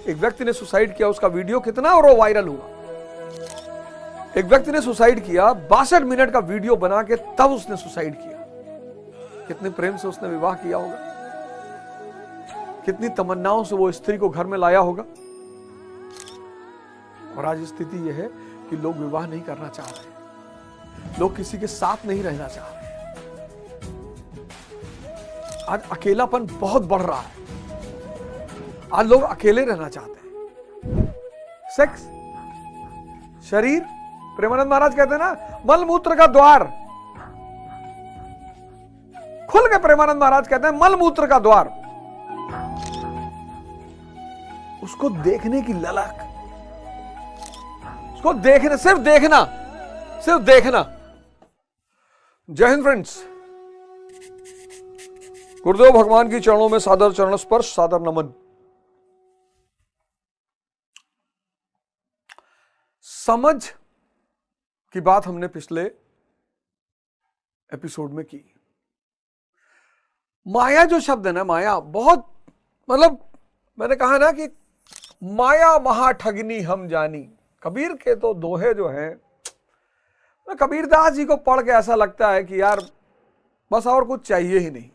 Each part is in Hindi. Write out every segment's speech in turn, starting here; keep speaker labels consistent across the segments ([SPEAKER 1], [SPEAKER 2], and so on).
[SPEAKER 1] एक व्यक्ति ने सुसाइड किया, उसका वीडियो कितना और वो वायरल हुआ। एक व्यक्ति ने सुसाइड किया, 62 मिनट का वीडियो बना के तब उसने सुसाइड किया। कितने प्रेम से उसने विवाह किया होगा, कितनी तमन्नाओं से वो स्त्री को घर में लाया होगा। और आज स्थिति यह है कि लोग विवाह नहीं करना चाह रहे, लोग किसी के साथ नहीं रहना चाह रहे। आज अकेलापन बहुत बढ़ रहा है, आज लोग अकेले रहना चाहते हैं। सेक्स, शरीर, प्रेमानंद महाराज कहते हैं ना, मल मूत्र का द्वार खुल के, प्रेमानंद महाराज कहते हैं मल मूत्र का द्वार, उसको देखने की ललक, उसको देखने, सिर्फ देखना, सिर्फ देखना। जय हिंद फ्रेंड्स, गुरुदेव भगवान की चरणों में सादर चरण स्पर्श, सादर नमन। समझ की बात हमने पिछले एपिसोड में की। माया जो शब्द है ना, माया बहुत, मतलब मैंने कहा ना कि माया महा ठगनी हम जानी। कबीर के तो दोहे जो हैं, कबीरदास जी को पढ़ के ऐसा लगता है कि यार बस और कुछ चाहिए ही नहीं।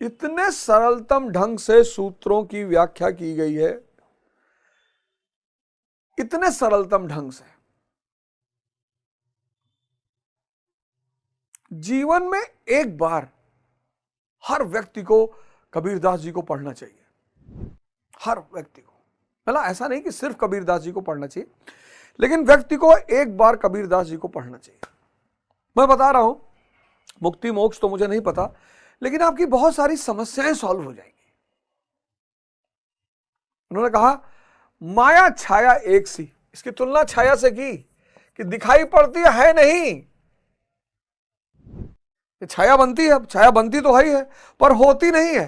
[SPEAKER 1] इतने सरलतम ढंग से सूत्रों की व्याख्या की गई है, इतने सरलतम ढंग से। जीवन में एक बार हर व्यक्ति को कबीरदास जी को पढ़ना चाहिए, हर व्यक्ति को। मतलब ऐसा नहीं कि सिर्फ कबीरदास जी को पढ़ना चाहिए, लेकिन व्यक्ति को एक बार कबीरदास जी को पढ़ना चाहिए। मैं बता रहा हूं, मुक्ति मोक्ष तो मुझे नहीं पता, लेकिन आपकी बहुत सारी समस्याएं सॉल्व हो जाएंगी। उन्होंने कहा माया छाया एक सी, इसकी तुलना छाया से की कि दिखाई पड़ती है नहीं, छाया बनती है, छाया बनती तो है ही है, पर होती नहीं है।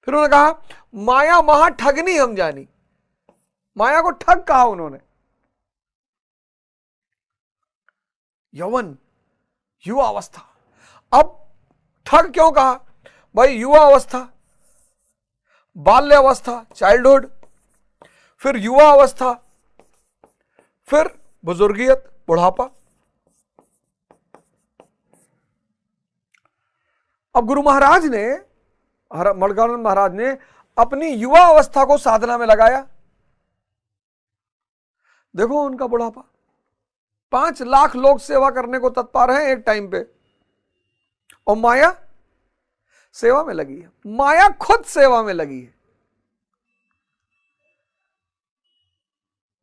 [SPEAKER 1] फिर उन्होंने कहा माया महा ठगनी हम जानी, माया को ठग कहा उन्होंने। यौवन, युवा अवस्था। अब ठग क्यों कहा भाई? युवा अवस्था, बाल्य अवस्था, चाइल्डहुड, फिर युवा अवस्था, फिर बुजुर्गियत, बुढ़ापा। अब गुरु महाराज ने, मणिकर्णिका महाराज ने अपनी युवा अवस्था को साधना में लगाया। देखो उनका बुढ़ापा, 5 लाख लोग सेवा करने को तत्पर हैं एक टाइम पे, और माया सेवा में लगी है, माया खुद सेवा में लगी है।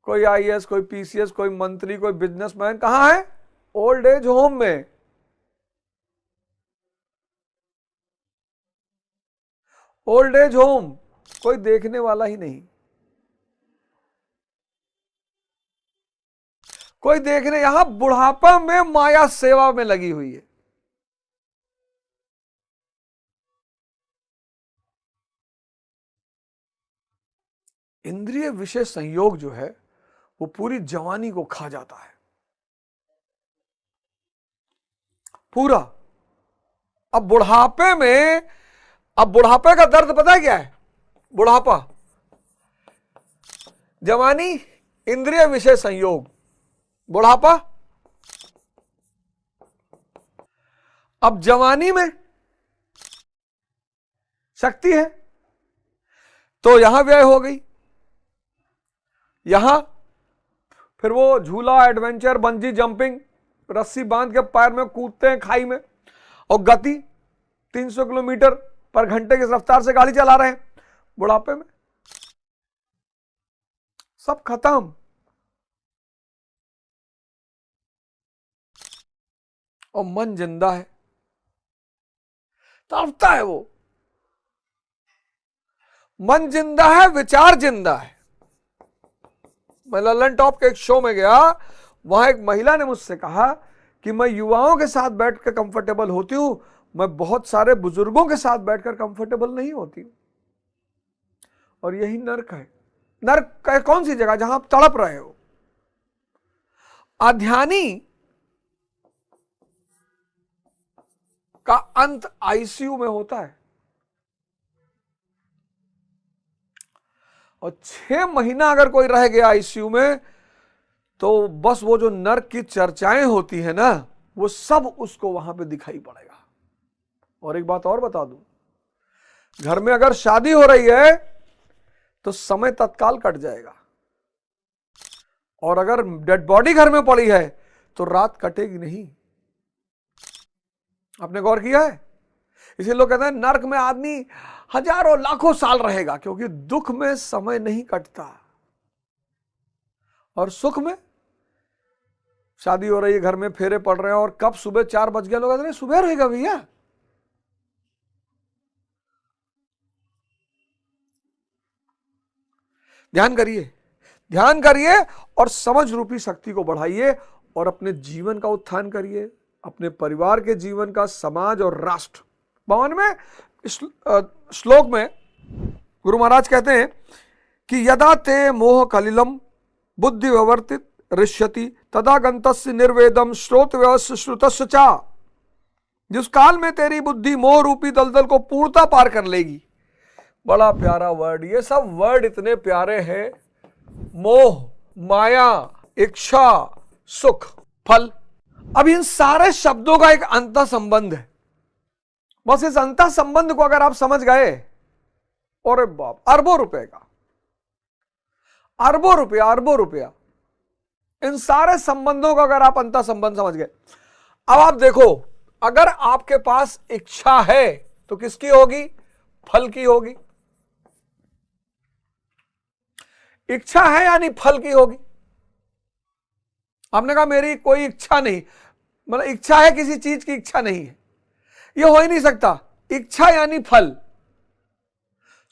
[SPEAKER 1] कोई आईएएस, कोई पीसीएस, कोई मंत्री, कोई बिजनेसमैन कहां है? ओल्ड एज होम में। ओल्ड एज होम, कोई देखने वाला ही नहीं, कोई देखने, यहां बुढ़ापा में माया सेवा में लगी हुई है। इंद्रिय विषय संयोग जो है वो पूरी जवानी को खा जाता है, पूरा। अब बुढ़ापे में, अब बुढ़ापे का दर्द पता है क्या है? बुढ़ापा, जवानी, इंद्रिय विषय संयोग, बुढ़ापा। अब जवानी में शक्ति है तो यहां व्यय हो गई, यहां फिर वो झूला, एडवेंचर, बंजी जंपिंग, रस्सी बांध के पैर में कूदते हैं खाई में, और गति 300 किलोमीटर पर घंटे की रफ्तार से गाड़ी चला रहे हैं। बुढ़ापे में सब खत्म, और मन जिंदा है, तड़पता है वो। मन जिंदा है, विचार जिंदा है। मैं ललन टॉप के एक शो में गया, वहां एक महिला ने मुझसे कहा कि मैं युवाओं के साथ बैठकर कंफर्टेबल होती हूं, मैं बहुत सारे बुजुर्गों के साथ बैठकर कंफर्टेबल नहीं होती। और यही नर्क है। नर्क है कौन सी जगह? जहां आप तड़प रहे हो। अध्यानी का अंत आईसीयू में होता है। और 6 महीना अगर कोई रह गया आईसीयू में, तो बस वो जो नर्क की चर्चाएं होती है ना, वो सब उसको वहां पे दिखाई पड़ेगा। और एक बात और बता दूं, घर में अगर शादी हो रही है तो समय तत्काल कट जाएगा, और अगर डेड बॉडी घर में पड़ी है तो रात कटेगी नहीं। आपने गौर किया है? इसीलिए लोग कहते हैं नर्क में आदमी हजारों लाखों साल रहेगा, क्योंकि दुख में समय नहीं कटता, और सुख में शादी हो रही है, घर में फेरे पड़ रहे हैं, और कब सुबह 4 बज गया, लोग कहते हैं सुबह रहेगा भैया। ध्यान करिए, ध्यान करिए, और समझ रूपी शक्ति को बढ़ाइए, और अपने जीवन का उत्थान करिए, अपने परिवार के जीवन का, समाज और राष्ट्र। 52वें श्लोक में गुरु महाराज कहते हैं कि यदा ते मोह कलिलम बुद्धि व्यवर्तित ऋष्यति तदा गंतस्य निर्वेदम श्रोत व्यवस्य श्रुतस्य चा। जिस काल में तेरी बुद्धि मोह रूपी दलदल को पूर्णता पार कर लेगी। बड़ा प्यारा वर्ड, ये सब वर्ड इतने प्यारे हैं। मोह, माया, इच्छा, सुख, फल। अब इन सारे शब्दों का एक अंतर संबंध है। बस इस अंतर संबंध को अगर आप समझ गए, और बाप, अरबों रुपए का, अरबों रुपया, इन सारे संबंधों का अगर आप अंतर संबंध समझ गए। अब आप देखो, अगर आपके पास इच्छा है तो किसकी होगी? फल की होगी। इच्छा है यानी फल की होगी। आपने कहा मेरी कोई इच्छा नहीं, मतलब इच्छा है, किसी चीज की इच्छा नहीं है, यह हो ही नहीं सकता। इच्छा यानी फल।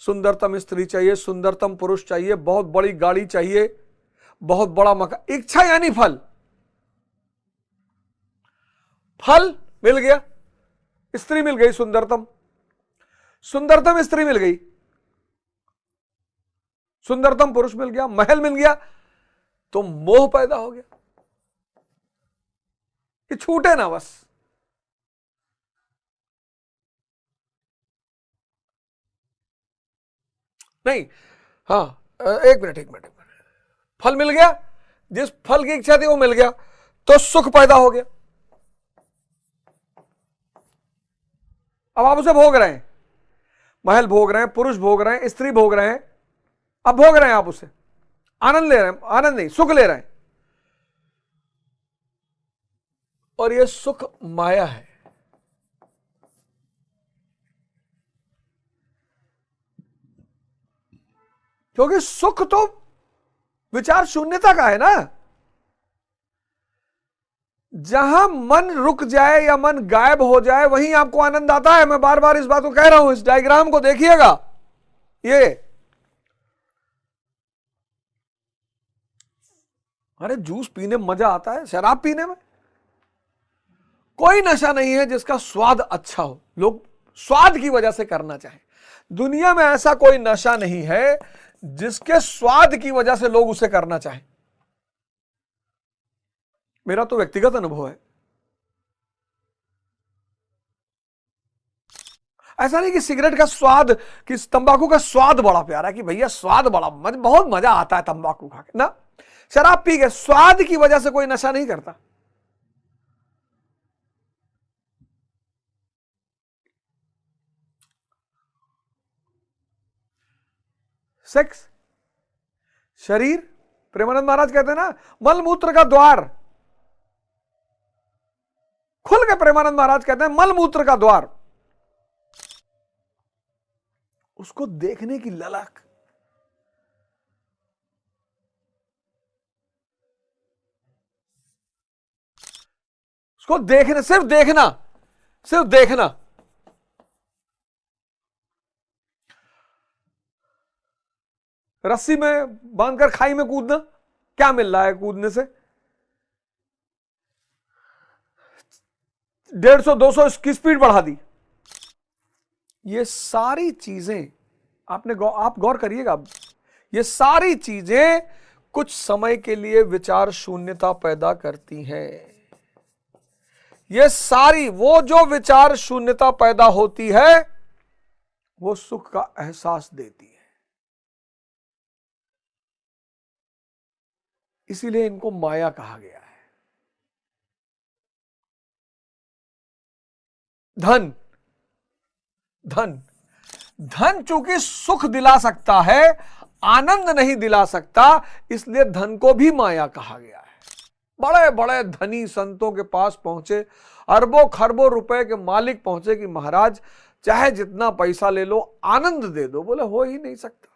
[SPEAKER 1] सुंदरतम स्त्री चाहिए, सुंदरतम पुरुष चाहिए, बहुत बड़ी गाड़ी चाहिए, बहुत बड़ा मकान, इच्छा यानी फल। फल मिल गया, स्त्री मिल गई सुंदरतम, सुंदरतम स्त्री मिल गई, सुंदरतम पुरुष मिल गया, महल मिल गया, तो मोह पैदा हो गया। ये छूटे ना बस। नहीं, हाँ, एक मिनट। फल मिल गया, जिस फल की इच्छा थी वो मिल गया, तो सुख पैदा हो गया। अब आप उसे भोग रहे हैं, महल भोग रहे हैं, पुरुष भोग रहे हैं, स्त्री भोग रहे हैं, अब भोग रहे हैं आप उसे, आनंद ले रहे हैं, आनंद नहीं, सुख ले रहे हैं। और यह सुख माया है। क्योंकि सुख तो विचार शून्यता का है ना। जहां मन रुक जाए या मन गायब हो जाए वहीं आपको आनंद आता है। मैं बार बार इस बात को कह रहा हूं, इस डायग्राम को देखिएगा। ये अरे जूस पीने में मजा आता है, शराब पीने में कोई नशा नहीं है जिसका स्वाद अच्छा हो, लोग स्वाद की वजह से करना चाहें। दुनिया में ऐसा कोई नशा नहीं है जिसके स्वाद की वजह से लोग उसे करना चाहें। मेरा तो व्यक्तिगत अनुभव है। ऐसा नहीं कि सिगरेट का स्वाद, कि तंबाकू का स्वाद बड़ा प्यारा है, कि भैया स्वाद बड़ा बहुत मजा आता है तंबाकू खा के ना। शराब पी के स्वाद की वजह से कोई नशा नहीं करता। सेक्स, शरीर, प्रेमानंद महाराज कहते हैं ना, मलमूत्र का द्वार। खुल के प्रेमानंद महाराज कहते हैं मलमूत्र का द्वार। उसको देखने की ललक, उसको देखने, सिर्फ देखना। रस्सी में बांधकर खाई में कूदना, क्या मिल रहा है कूदने से? 150-200 की स्पीड बढ़ा दी। ये सारी चीजें आप गौर करिएगा। ये सारी चीजें कुछ समय के लिए विचार शून्यता पैदा करती हैं। ये सारी, वो जो विचार शून्यता पैदा होती है वो सुख का एहसास देती है। इसीलिए इनको माया कहा गया है। धन धन धन चूंकि सुख दिला सकता है, आनंद नहीं दिला सकता, इसलिए धन को भी माया कहा गया है। बड़े बड़े धनी संतों के पास पहुंचे, अरबों खरबों रुपए के मालिक पहुंचे कि महाराज चाहे जितना पैसा ले लो, आनंद दे दो। बोले हो ही नहीं सकता,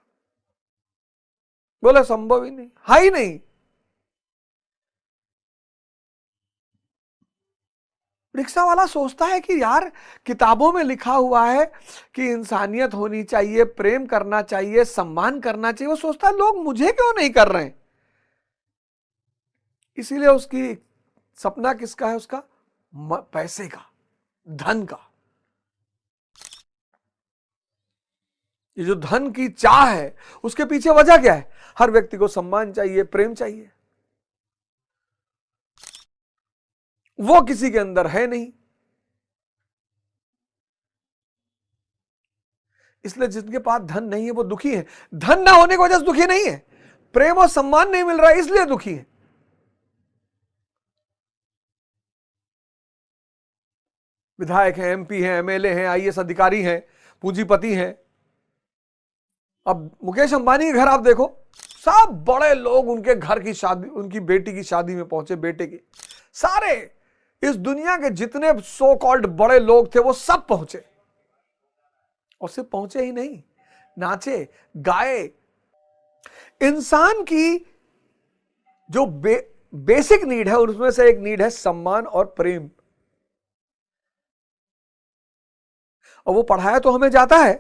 [SPEAKER 1] बोले संभव ही नहीं, है ही नहीं। रिक्शा वाला सोचता है कि यार किताबों में लिखा हुआ है कि इंसानियत होनी चाहिए, प्रेम करना चाहिए, सम्मान करना चाहिए। वो सोचता है लोग मुझे क्यों नहीं कर रहे हैं। इसीलिए उसकी सपना किसका है? उसका पैसे का, धन का। ये जो धन की चाह है, उसके पीछे वजह क्या है? हर व्यक्ति को सम्मान चाहिए, प्रेम चाहिए। वो किसी के अंदर है नहीं। इसलिए जिनके पास धन नहीं है वो दुखी है। धन ना होने की वजह से दुखी नहीं है, प्रेम और सम्मान नहीं मिल रहा है इसलिए दुखी है। विधायक हैं, एमपी हैं, एमएलए हैं, आईएएस अधिकारी हैं, पूंजीपति हैं। अब मुकेश अंबानी के घर आप देखो, सब बड़े लोग उनके घर की शादी, उनकी बेटी की शादी में पहुंचे, बेटे की। सारे इस दुनिया के जितने सो कॉल्ड बड़े लोग थे वो सब पहुंचे। और सिर्फ पहुंचे ही नहीं, नाचे गाए। इंसान की जो बेसिक नीड है उसमें से एक नीड है सम्मान और प्रेम। और वो पढ़ाया तो हमें जाता है,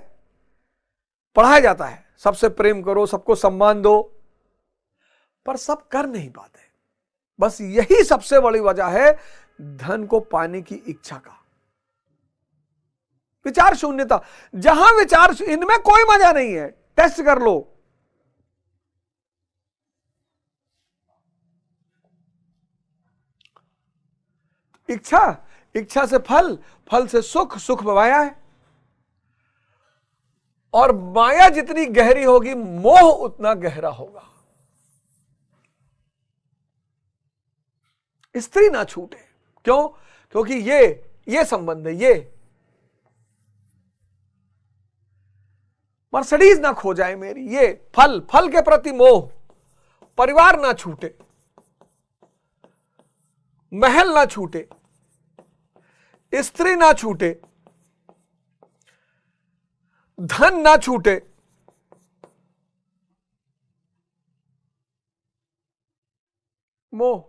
[SPEAKER 1] पढ़ाया जाता है सबसे प्रेम करो, सबको सम्मान दो, पर सब कर नहीं पाते। बस यही सबसे बड़ी वजह है धन को पाने की इच्छा का। विचार शून्यता, जहां विचार, इनमें कोई मजा नहीं है। टेस्ट कर लो। इच्छा, इच्छा से फल, फल से सुख, सुख माया है। और माया जितनी गहरी होगी, मोह उतना गहरा होगा। स्त्री ना छूटे, क्यों? क्योंकि ये संबंध है, ये मर्सिडीज ना खो जाए मेरी, ये फल, फल के प्रति मोह। परिवार ना छूटे, महल ना छूटे, स्त्री ना छूटे, धन ना छूटे, मोह।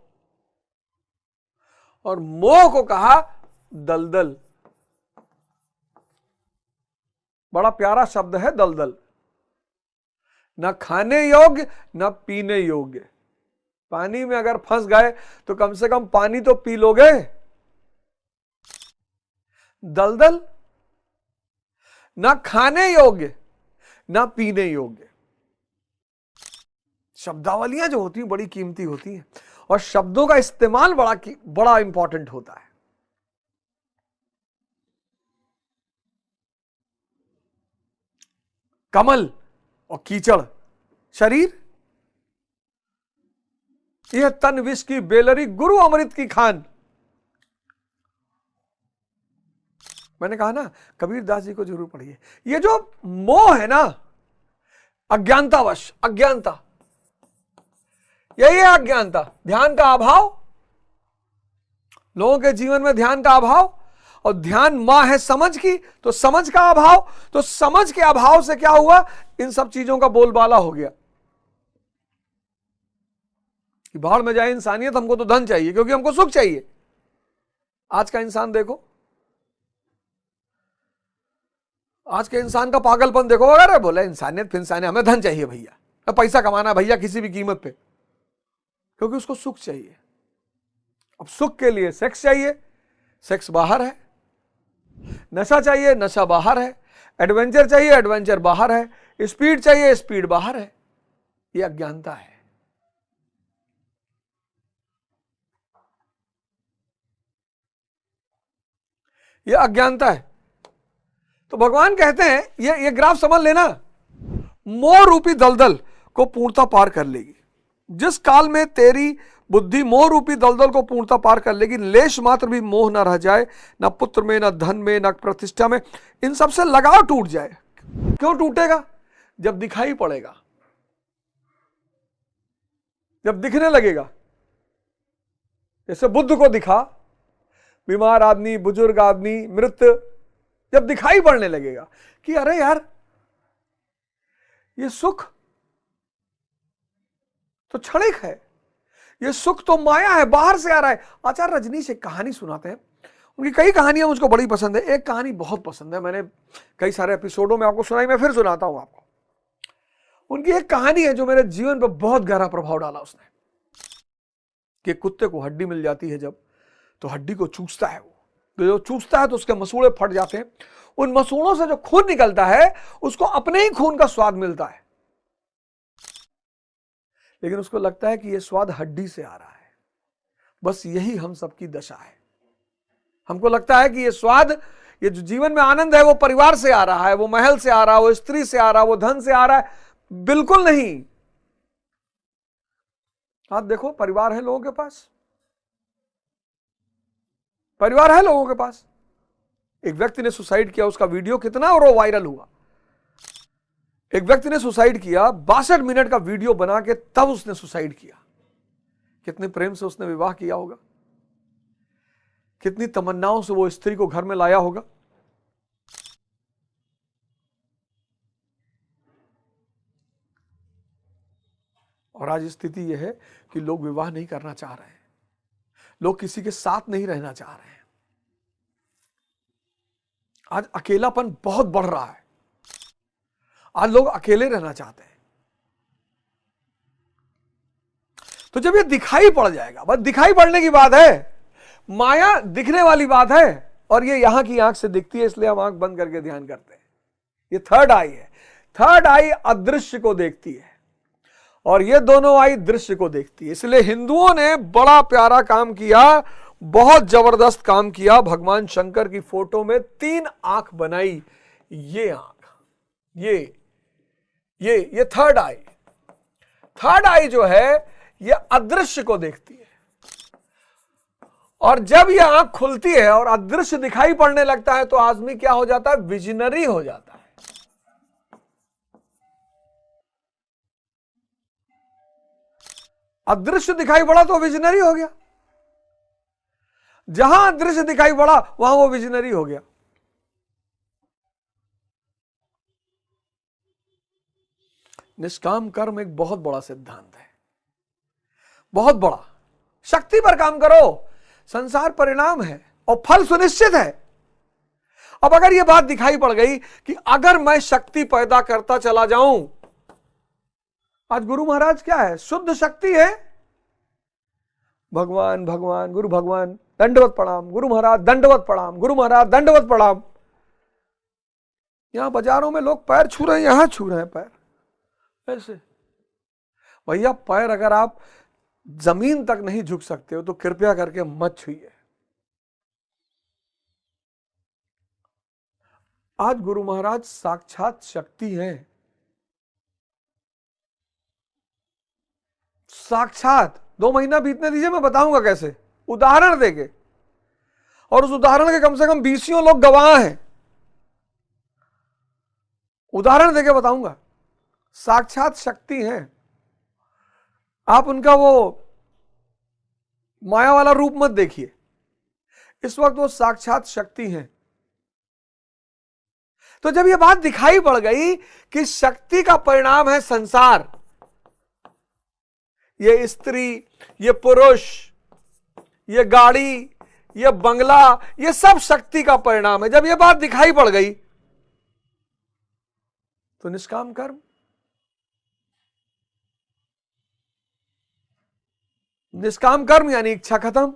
[SPEAKER 1] और मोह को कहा दलदल। बड़ा प्यारा शब्द है दलदल। ना खाने योग्य, ना पीने योग्य। पानी में अगर फंस गए तो कम से कम पानी तो पी लोगे। दलदल, ना खाने योग्य, ना पीने योग्य। शब्दावलियां जो होती हैं बड़ी कीमती होती हैं, और शब्दों का इस्तेमाल बड़ा इंपॉर्टेंट होता है। कमल और कीचड़, शरीर, यह तन विष की बेलरी, गुरु अमृत की खान। मैंने कहा ना, कबीरदास जी को जरूर पढ़िए। ये जो मोह है ना, अज्ञानतावश, अज्ञानता, यही है अज्ञानता। ध्यान का अभाव, लोगों के जीवन में ध्यान का अभाव। और ध्यान मां है समझ की, तो समझ का अभाव। तो समझ के अभाव से क्या हुआ? इन सब चीजों का बोलबाला हो गया कि बाहर में जाए इंसानियत, हमको तो धन चाहिए क्योंकि हमको सुख चाहिए। आज का इंसान देखो, आज के इंसान का पागलपन देखो। अगर बोले इंसानियत फिर हमें धन चाहिए भैया, पैसा कमाना भैया किसी भी कीमत पे, क्योंकि उसको सुख चाहिए। अब सुख के लिए सेक्स चाहिए, सेक्स बाहर है। नशा चाहिए, नशा बाहर है। एडवेंचर चाहिए, एडवेंचर बाहर है। स्पीड चाहिए, स्पीड बाहर है। यह अज्ञानता है। यह अज्ञानता है। तो भगवान कहते हैं ये ग्राफ समझ लेना, मोह रूपी दलदल को पूर्णता पार कर लेगी। जिस काल में तेरी बुद्धि मोह रूपी दलदल को पूर्णता पार कर लेगी, लेश मात्र भी मोह न रह जाए, न पुत्र में, न धन में, न प्रतिष्ठा में, इन सबसे लगाव टूट जाए। क्यों टूटेगा? जब दिखाई पड़ेगा, जब दिखने लगेगा। जैसे बुद्ध को दिखा, बीमार आदमी, बुजुर्ग आदमी, मृत, जब दिखाई पड़ने लगेगा कि अरे यार ये सुख तो क्षणिक है, ये सुख तो माया है, बाहर से आ रहा है। आचार्य रजनीश एक कहानी सुनाते हैं, उनकी कई कहानियां मुझको बड़ी पसंद है। एक कहानी बहुत पसंद है, मैंने कई सारे एपिसोडों में आपको सुनाई, मैं फिर सुनाता हूं आपको। उनकी एक कहानी है जो मेरे जीवन पर बहुत गहरा प्रभाव डाला उसने। कि कुत्ते को हड्डी मिल जाती है जब, तो हड्डी को चूसता है वो, तो जो चूसता है तो उसके मसूड़े फट जाते हैं। उन मसूड़ों से जो खून निकलता है उसको अपने ही खून का स्वाद मिलता है, लेकिन उसको लगता है कि यह स्वाद हड्डी से आ रहा है। बस यही हम सबकी दशा है। हमको लगता है कि यह स्वाद, ये जो जीवन में आनंद है वो परिवार से आ रहा है, वो महल से आ रहा है, वो स्त्री से आ रहा है, वो धन से आ रहा है। बिल्कुल नहीं। आप देखो, परिवार है लोगों के पास, परिवार है लोगों के पास। एक व्यक्ति ने सुसाइड किया, उसका वीडियो कितना और वो वायरल हुआ। एक व्यक्ति ने सुसाइड किया, 62 मिनट का वीडियो बना के तब उसने सुसाइड किया। कितने प्रेम से उसने विवाह किया होगा, कितनी तमन्नाओं से वो स्त्री को घर में लाया होगा। और आज स्थिति यह है कि लोग विवाह नहीं करना चाह रहे हैं, लोग किसी के साथ नहीं रहना चाह रहे हैं। आज अकेलापन बहुत बढ़ रहा है, आज लोग अकेले रहना चाहते हैं। तो जब ये दिखाई पड़ जाएगा, बस दिखाई पड़ने की बात है, माया दिखने वाली बात है, और ये यहां की आंख से दिखती है, इसलिए हम आंख बंद करके ध्यान करते हैं। ये थर्ड आई है। थर्ड आई अदृश्य को देखती है और ये दोनों आई दृश्य को देखती है। इसलिए हिंदुओं ने बड़ा प्यारा काम किया, बहुत जबरदस्त काम किया। भगवान शंकर की फोटो में 3 आंख बनाई। ये आंख, ये थर्ड आई। थर्ड आई जो है ये अदृश्य को देखती है, और जब यह आंख खुलती है और अदृश्य दिखाई पड़ने लगता है तो आदमी क्या हो जाता है? विजनरी हो जाता है। अदृश्य दिखाई पड़ा तो विजनरी हो गया। जहां अदृश्य दिखाई पड़ा वहां वो विजनरी हो गया। निष्काम कर्म एक बहुत बड़ा सिद्धांत है, बहुत बड़ा। शक्ति पर काम करो, संसार परिणाम है और फल सुनिश्चित है। अब अगर यह बात दिखाई पड़ गई कि अगर मैं शक्ति पैदा करता चला जाऊं, आज गुरु महाराज क्या है? शुद्ध शक्ति है। भगवान भगवान, गुरु भगवान, दंडवत प्रणाम, गुरु महाराज दंडवत प्रणाम, गुरु महाराज दंडवत प्रणाम। यहां बाजारों में लोग पैर छू रहे हैं, यहां छू रहे हैं पैर ऐसे। भैया पैर अगर आप जमीन तक नहीं झुक सकते हो तो कृपया करके मत छूइए। आज गुरु महाराज साक्षात शक्ति हैं, साक्षात। 2 महीना बीतने दीजिए, मैं बताऊंगा कैसे, उदाहरण देके, और उस उदाहरण के कम से कम 20 लोग गवाह हैं। उदाहरण देके बताऊंगा। साक्षात शक्ति है। आप उनका वो माया वाला रूप मत देखिए, इस वक्त वो साक्षात शक्ति है। तो जब ये बात दिखाई पड़ गई कि शक्ति का परिणाम है संसार, ये स्त्री, ये पुरुष, ये गाड़ी, ये बंगला, ये सब शक्ति का परिणाम है। जब ये बात दिखाई पड़ गई तो निष्काम कर्म, निष्काम कर्म यानी इच्छा खत्म।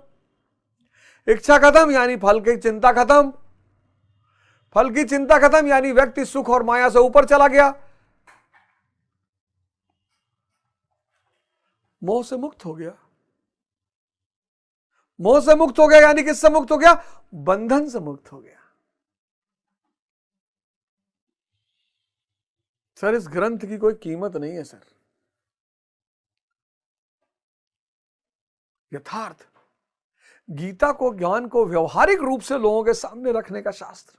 [SPEAKER 1] इच्छा खत्म यानी फल की चिंता खत्म। फल की चिंता खत्म यानी व्यक्ति सुख और माया से ऊपर चला गया, मोह से मुक्त हो गया। मोह से मुक्त हो गया यानी किससे मुक्त हो गया? बंधन से मुक्त हो गया। सर इस ग्रंथ की कोई कीमत नहीं है सर। यथार्थ, गीता को, ज्ञान को व्यवहारिक रूप से लोगों के सामने रखने का शास्त्र।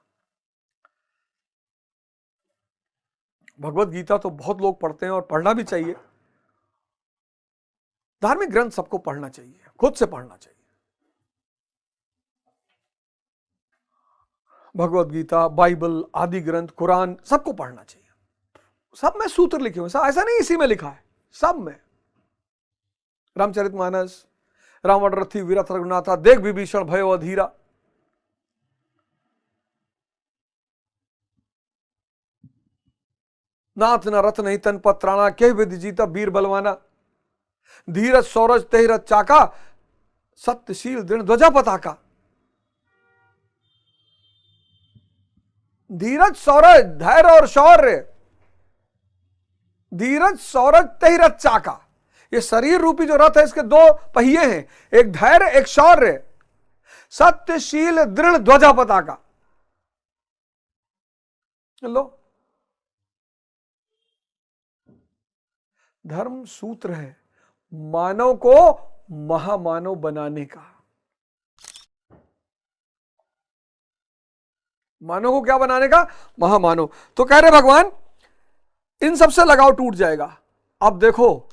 [SPEAKER 1] भगवत गीता तो बहुत लोग पढ़ते हैं और पढ़ना भी चाहिए। धार्मिक ग्रंथ सबको पढ़ना चाहिए, खुद से पढ़ना चाहिए। भगवत गीता, बाइबल, आदि ग्रंथ, कुरान सबको पढ़ना चाहिए। सब में सूत्र लिखे हुए, ऐसा नहीं इसी में लिखा है, सब में। रामचरितमानस, रावण रथी वीरथ रघुनाथा, देख विभीषण भयो अधीरा, नाथ न रथ नहीं तन पत्राणा, के विधि जीता वीर बलवाना, धीरज सौरज तेहरथ चाका, सत्यशील दृढ़ ध्वजा पताका। धीरज सौरज, धैर्य और शौर्य, धीरज सौरज तेहरथ चाका, ये शरीर रूपी जो रथ है इसके दो पहिए हैं, एक धैर्य एक शौर्य, सत्यशील दृढ़ ध्वजा पताका। लो, धर्म सूत्र है मानव को महामानव बनाने का। मानव को क्या बनाने का? महामानव। तो कह रहे भगवान इन सब से लगाव टूट जाएगा। अब देखो,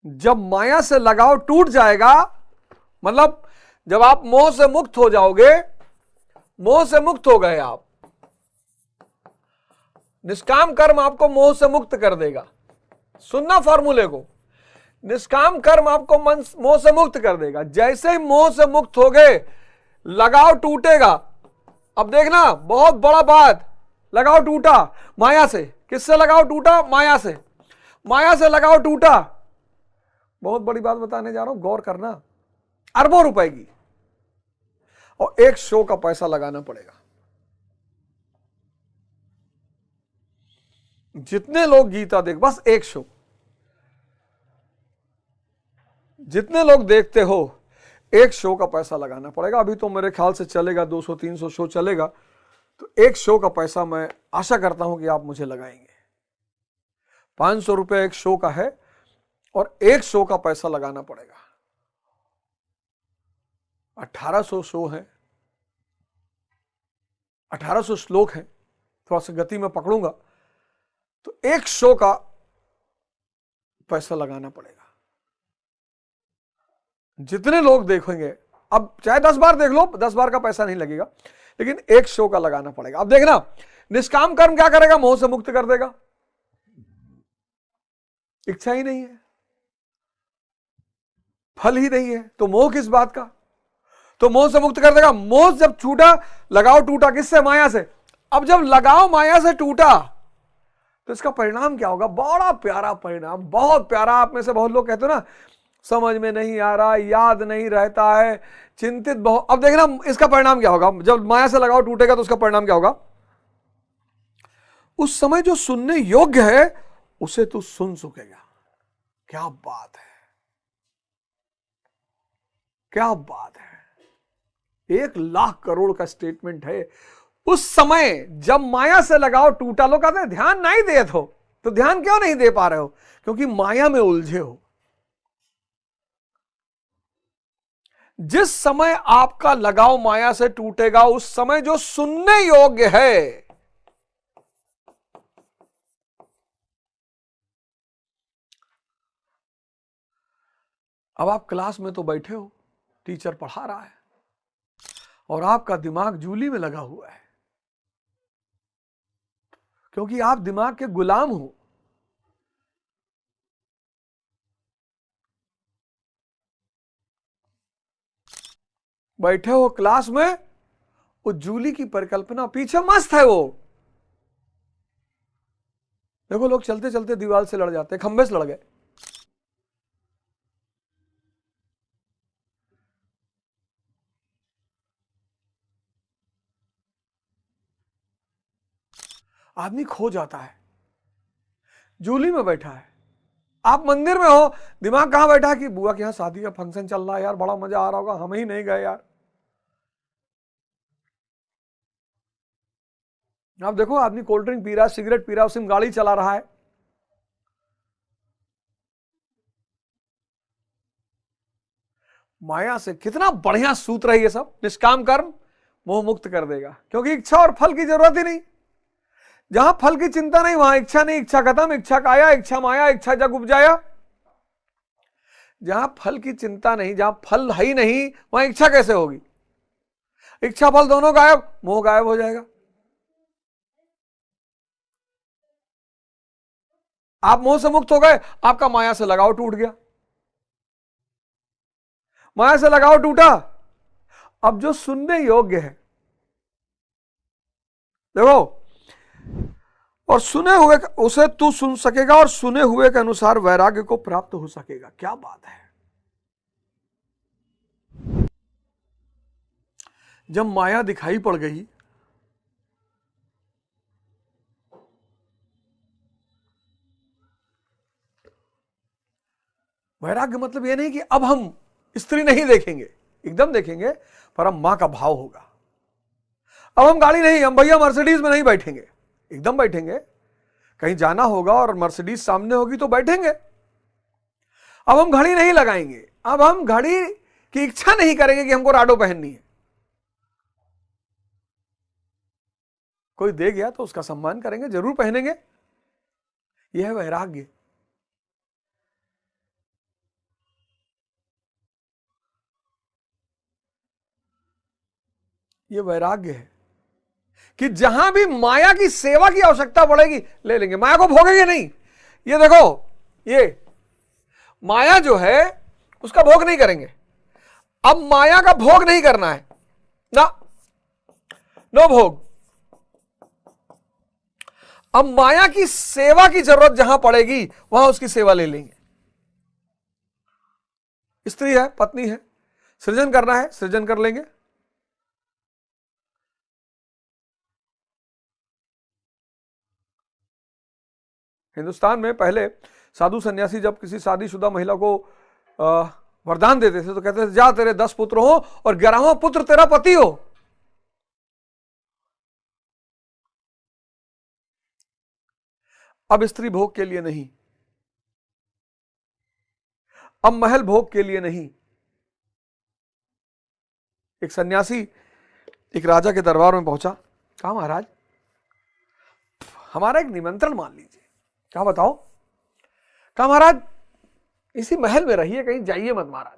[SPEAKER 1] जब माया से लगाव टूट जाएगा, मतलब जब आप मोह से मुक्त हो जाओगे, मोह से मुक्त हो गए आप, निष्काम कर्म आपको मोह से मुक्त कर देगा। सुनना फॉर्मूले को, निष्काम कर्म आपको मोह से मुक्त कर देगा। जैसे ही मोह से मुक्त हो गए, लगाव टूटेगा। अब देखना, बहुत बड़ा बात, लगाव टूटा माया से। किससे लगाव टूटा? माया से। माया से लगाव टूटा। बहुत बड़ी बात बताने जा रहा हूं, गौर करना। अरबों रुपए की, और एक शो का पैसा लगाना पड़ेगा। जितने लोग गीता देख, बस एक शो, जितने लोग देखते हो, एक शो का पैसा लगाना पड़ेगा। अभी तो मेरे ख्याल से चलेगा 200-300 शो चलेगा, तो एक शो का पैसा मैं आशा करता हूं कि आप मुझे लगाएंगे। 500 रुपए एक शो का है, और एक शो का पैसा लगाना पड़ेगा। 1800 शो है, 1800 श्लोक है, थोड़ा सा गति में पकड़ूंगा, तो एक शो का पैसा लगाना पड़ेगा। जितने लोग देखेंगे, अब चाहे 10 बार देख लो, 10 बार का पैसा नहीं लगेगा, लेकिन एक शो का लगाना पड़ेगा। अब देखना, निष्काम कर्म क्या करेगा? मोह से मुक्त कर देगा। इच्छा ही नहीं है, फल ही नहीं है, तो मोह किस बात का? तो मोह से मुक्त कर देगा। मोह जब छूटा, लगाव टूटा, किससे? माया से। अब जब लगाव माया से टूटा, तो इसका परिणाम क्या होगा? बड़ा प्यारा परिणाम, बहुत प्यारा। आप में से बहुत लोग कहते हो ना, समझ में नहीं आ रहा, याद नहीं रहता है, चिंतित बहुत। अब देखना इसका परिणाम क्या होगा। जब माया से लगाव टूटेगा तो उसका परिणाम क्या होगा? उस समय जो सुनने योग्य है उसे तू सुन सकेगा। क्या बात है, क्या बात है। 1,00,000 करोड़ का स्टेटमेंट है। उस समय जब माया से लगाव टूटा, लोग कहते हैं ध्यान नहीं दे तो ध्यान क्यों नहीं दे पा रहे हो? क्योंकि माया में उलझे हो। जिस समय आपका लगाव माया से टूटेगा, उस समय जो सुनने योग्य है, अब आप क्लास में तो बैठे हो, टीचर पढ़ा रहा है, और आपका दिमाग जूली में लगा हुआ है, क्योंकि आप दिमाग के गुलाम हो। बैठे हो क्लास में, वो जूली की परिकल्पना पीछे मस्त है। वो देखो, लोग चलते चलते दीवार से लड़ जाते, खंबे से लड़ गए। आदमी खो जाता है, जूली में बैठा है। आप मंदिर में हो, दिमाग कहां बैठा है कि बुआ के यहां शादी का फंक्शन चल रहा है यार, बड़ा मजा आ रहा होगा, हम ही नहीं गए यार। आप देखो, आदमी कोल्ड ड्रिंक पी रहा है, सिगरेट पी रहा है, उसी गाड़ी चला रहा है। माया से कितना बढ़िया सूत्र है ये सब। निष्काम कर्म मोह मुक्त कर देगा, क्योंकि इच्छा और फल की जरूरत ही नहीं। जहां फल की चिंता नहीं वहां इच्छा नहीं, इच्छा खत्म, इच्छा काया, इच्छा माया, इच्छा जग उपजाया। जहां फल की चिंता नहीं, जहां फल है ही नहीं, वहां इच्छा कैसे होगी? इच्छा फल दोनों गायब, मोह गायब हो जाएगा। आप मोह से मुक्त हो गए, आपका माया से लगाव टूट गया। माया से लगाव टूटा, अब जो सुनने योग्य है, देखो, और सुने हुए उसे तू सुन सकेगा और सुने हुए के अनुसार वैराग्य को प्राप्त हो सकेगा। क्या बात है। जब माया दिखाई पड़ गई, वैराग्य मतलब यह नहीं कि अब हम स्त्री नहीं देखेंगे, एकदम देखेंगे, पर हम मां का भाव होगा। अब हम गाड़ी नहीं, हम भैया मर्सिडीज में नहीं बैठेंगे, एकदम बैठेंगे। कहीं जाना होगा और मर्सिडीज सामने होगी तो बैठेंगे। अब हम घड़ी नहीं लगाएंगे, अब हम घड़ी की इच्छा नहीं करेंगे कि हमको राडो पहननी है। कोई दे गया तो उसका सम्मान करेंगे, जरूर पहनेंगे। यह है वैराग्य। यह वैराग्य है कि जहां भी माया की सेवा की आवश्यकता पड़ेगी ले लेंगे, माया को भोगेंगे नहीं। ये देखो, ये माया जो है उसका भोग नहीं करेंगे। अब माया का भोग नहीं करना है ना, नो भोग। अब माया की सेवा की जरूरत जहां पड़ेगी वहां उसकी सेवा ले लेंगे। स्त्री है, पत्नी है, सृजन करना है, सृजन कर लेंगे। हिंदुस्तान में पहले साधु सन्यासी जब किसी शादीशुदा महिला को वरदान देते थे तो कहते थे, जा तेरे 10 पुत्र हो और 11वां पुत्र तेरा पति हो। अब स्त्री भोग के लिए नहीं, अब महल भोग के लिए नहीं। एक सन्यासी एक राजा के दरबार में पहुंचा, कहा महाराज हमारा एक निमंत्रण मान लीजिए। क्या बताओ? कहा महाराज इसी महल में रहिए, कहीं जाइए मत महाराज।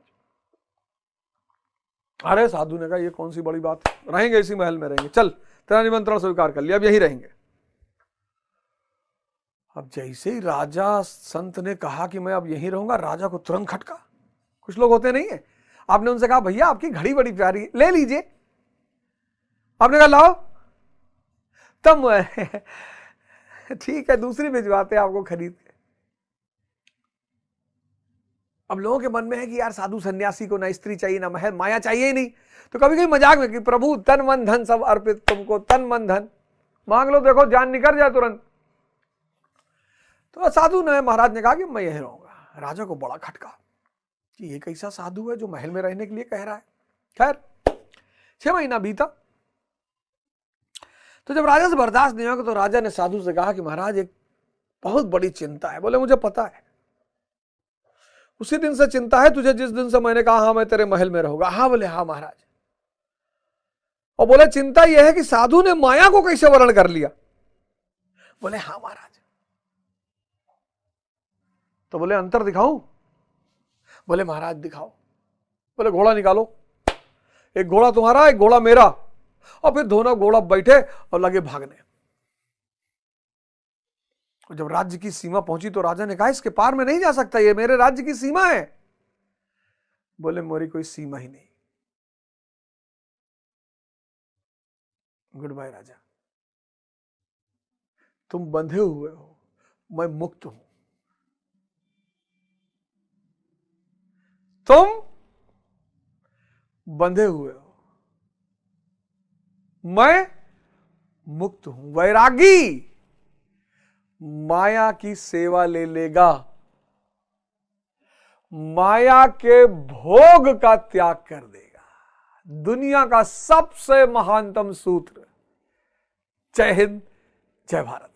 [SPEAKER 1] अरे साधु ने कहा ये कौन सी बड़ी बात, रहेंगे इसी महल में रहेंगे, चल तेरा निमंत्रण स्वीकार कर लिया, अब यहीं रहेंगे। अब जैसे ही राजा संत ने कहा कि मैं अब यहीं रहूंगा, राजा को तुरंत खटका। कुछ लोग होते नहीं है, आपने उनसे कहा भैया आपकी घड़ी बड़ी प्यारी ले लीजिए, आपने कहा लाओ, तब ठीक है दूसरी भिजवाते आपको खरीद के। अब लोगों के मन में है कि यार साधु सन्यासी को ना स्त्री चाहिए ना महल, माया चाहिए ही नहीं। तो कभी कभी मजाक में कि प्रभु तन मन धन सब अर्पित तुमको, तन मन धन मांग लो, देखो जान निकल जाए तुरंत। तो साधु ने, महाराज ने कहा कि मैं यहीं रहूंगा। राजा को बड़ा खटका कि ये कैसा साधु है जो महल में रहने के लिए कह रहा है। खैर 6 महीना बीता, तो जब राजा से बर्दाश्त नहीं होगा तो राजा ने साधु से कहा कि महाराज एक बहुत बड़ी चिंता है। बोले मुझे पता है, उसी दिन से चिंता है तुझे जिस दिन से मैंने कहा हाँ मैं तेरे महल में रहूंगा। हाँ बोले हाँ महाराज। और बोले चिंता यह है कि साधु ने माया को कैसे वर्ण कर लिया। बोले हाँ महाराज। तो बोले अंतर दिखाऊं? बोले महाराज दिखाओ। बोले घोड़ा निकालो, एक घोड़ा तुम्हारा एक घोड़ा मेरा, और फिर दोनों घोड़ा बैठे और लगे भागने। और जब राज्य की सीमा पहुंची तो राजा ने कहा इसके पार में नहीं जा सकता, ये मेरे राज्य की सीमा है। बोले मेरी कोई सीमा ही नहीं। गुड बाय राजा, तुम बंधे हुए हो, मैं मुक्त हूं। तुम बंधे हुए हो, मैं मुक्त हूं। वैरागी माया की सेवा ले लेगा, माया के भोग का त्याग कर देगा। दुनिया का सबसे महानतम सूत्र। जय हिंद, जय भारत।